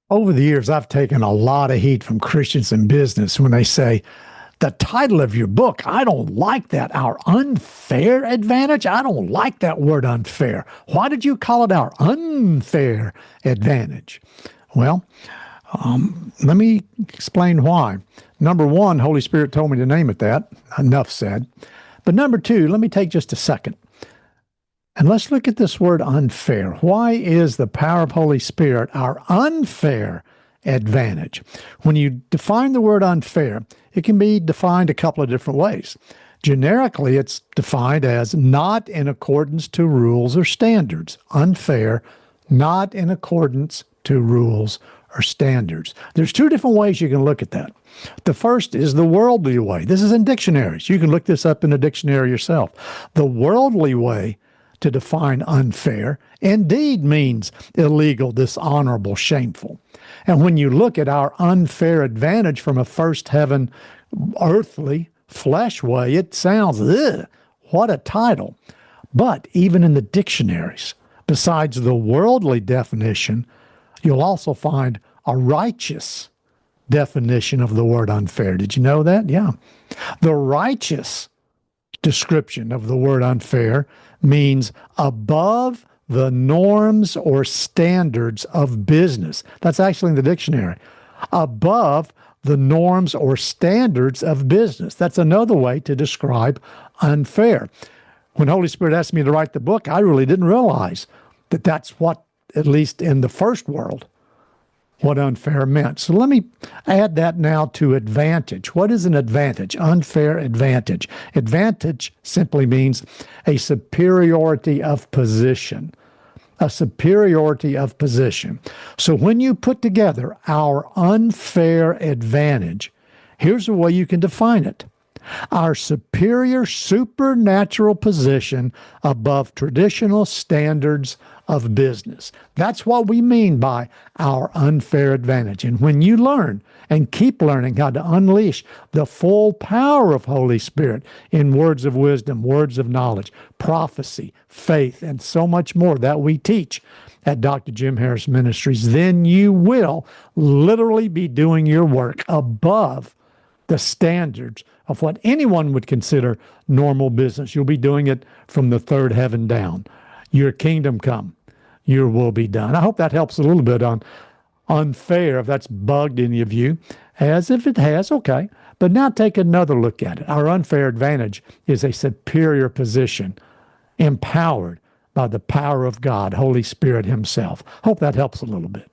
Over the years, I've taken a lot of heat from Christians in business when they say, the title of your book, I don't like that. Our unfair advantage? I don't like that word unfair. Why did you call it our unfair advantage? Well, let me explain why. Number one, Holy Spirit told me to name it that. Enough said. But number two, let me take just a second. And let's look at this word unfair. Why is the power of Holy Spirit our unfair advantage? When you define the word unfair, it can be defined a couple of different ways. Generically, it's defined as not in accordance to rules or standards. Unfair, not in accordance to rules or standards. There's two different ways you can look at that. The first is the worldly way. This is in dictionaries. You can look this up in a dictionary yourself. The worldly way to define unfair indeed means illegal, dishonorable, shameful. And when you look at our unfair advantage from a first heaven, earthly, flesh way, it sounds, ugh, what a title. But even in the dictionaries, besides the worldly definition, you'll also find a righteous definition of the word unfair. Did you know that? Yeah. The righteous description of the word unfair means above the norms or standards of business. That's actually in the dictionary. Above the norms or standards of business. That's another way to describe unfair. When Holy Spirit asked me to write the book, I really didn't realize that that's what, at least in the first world, what unfair meant. So let me add that now to advantage. What is an advantage? Unfair advantage. Advantage simply means a superiority of position. A superiority of position. So when you put together our unfair advantage, here's the way you can define it. Our superior supernatural position above traditional standards of business. That's what we mean by our unfair advantage. And when you learn and keep learning how to unleash the full power of Holy Spirit in words of wisdom, words of knowledge, prophecy, faith, and so much more that we teach at Dr. Jim Harris Ministries, then you will literally be doing your work above the standards of what anyone would consider normal business. You'll be doing it from the third heaven down. Your kingdom come, your will be done. I hope that helps a little bit on unfair, if that's bugged any of you. As if it has, okay. But now take another look at it. Our unfair advantage is a superior position, empowered by the power of God, Holy Spirit himself. Hope that helps a little bit.